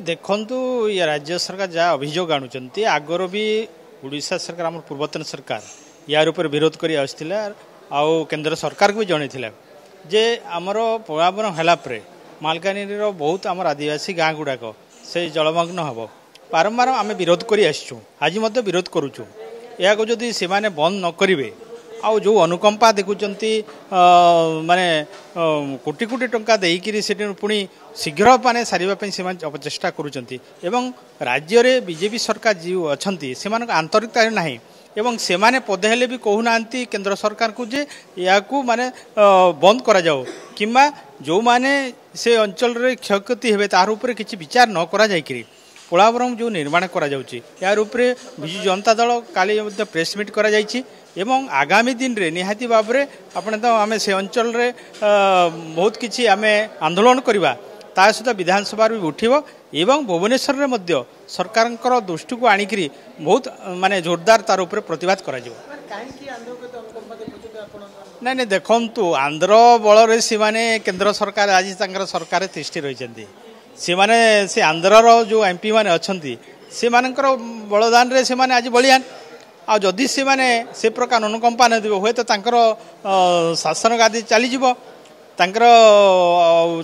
देखु ये राज्य सरकार जहाँ अभियोग आणुंट आगर भी उड़ीसा सरकार आम पूर्वतन सरकार यार ऊपर विरोध कर केंद्र सरकार को भी जनई जे आमर प्लावन है मालकानी बहुत आम आदिवासी गाँ गुड़ाक से जलमग्न हम बारंबार आम विरोध कर आज विरोध करुचु या जदि से बंद न करेंगे आउ जो अनुकंपा देखुं माने कोटी कोटी टंका देकरी से पुणी शीघ्र माने सारे से अपचेष्टा करुँच राज्य में बीजेपी सरकार जो अच्छा से आंतरिकता ना एवं से माने पदे हेले भी कहूना केंद्र सरकार को जे या माने बंद करा जाओ किंबा जो माने से अंचल रे क्षयक्षति हेबे तार ऊपर किछि विचार न करा जायकरी पोलावरम जो निर्माण करा जाउछि यार ऊपर बिजु जनता दल काली प्रेस मीट करा जायछि एवं आगामी दिन रे निहाती बाबरे आपण तो आमे से अंचल रे बहुत किछि आमे आंदोलन करबा ता सहित विधानसभा भी उठिबो एवं भुवनेश्वर रे मध्य सरकार दृष्टि को आनिकरी बहुत माने जोरदार तार ऊपर प्रतिवाद करा जिवो नहीं देखु आंध्र बल से माने केंद्र सरकार आज सरकार तिष्ठि रही से आंध्र जो एमपी माने अच्छी से बलदान रे से माने आज बलियान आ जदि से माने से प्रकार अनुकंपा न देबो होय तो तांकर शासन गादी चली जीवो तांकर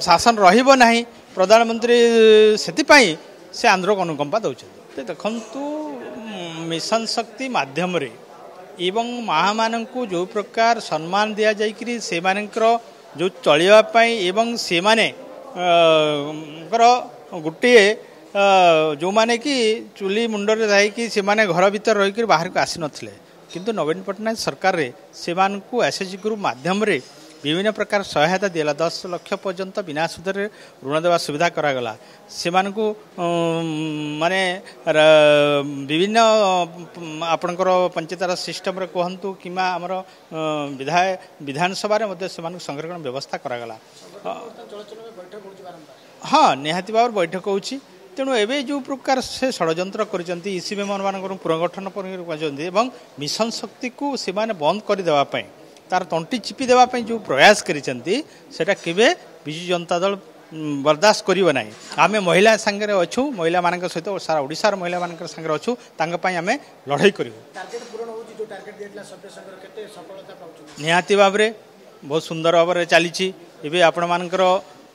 शासन रहिबो नाही प्रधानमंत्री सेतिपाई से आंध्र को अनुकंपा दौरान देखु मिशन शक्ति माध्यम रे एवं महामानंकु जो प्रकार सम्मान दिया जायकरी से मानकर जो चलिबापाई एवं से माने गोटे जो माने कि चुली मुंडरे रही से माने घर भीतर रही बाहर को आसी नथिले किंतु नवीन पट्टनायक सरकार रे से मानकु एसएचजी ग्रुप माध्यम रे विभिन्न प्रकार सहायता दिला 10 लाख पर्यंत बिना सुध ऋण देवा सुविधा करागला से मानकु माने विभिन्न आपणकर पंचायतर सिस्टम रे कहंतु किमा हमर विधानसभा रे मध्ये से मानकु संरक्षण व्यवस्था करागला हाँ निहाती भाव बैठक होउची तेणु एवं जो प्रकार से षड्यंत्र करचंती ईसी मेमन मानकर पुनर्गठन एवं मिशन शक्ति को से माने बंद कर देवा पई तार तंटी चिपी देवाई जो प्रयास करा केवे विजु जनता दल बर्दाश्त करियो नाही आमे महिला संगे अच्छू महिला मान सहित सारा ओडिशार महिला मान संगे अच्छू आम लड़ाई करूँ निहाती भाव बहुत सुंदर भाव में चली एवं आपण मानकर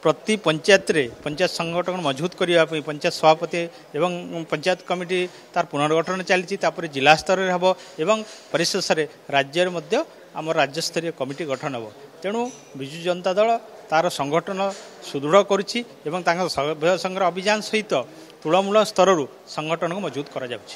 प्रति पंचायत रे पंचायत संगठन मजबूत करने पंचायत सभापति एवं पंचायत कमिटी तार पुनर्गठन चली जिला स्तर में हम एवं परिशेष राज्य मध्य आम राज्य स्तरीय कमिटी गठन हो तेणु विजु जनता दल तार संगठन सुदृढ़ करुच्ची सभ्य संग्रह अभियान सहित तृणमूल स्तर संगठन को मजबूत करा जाउछि।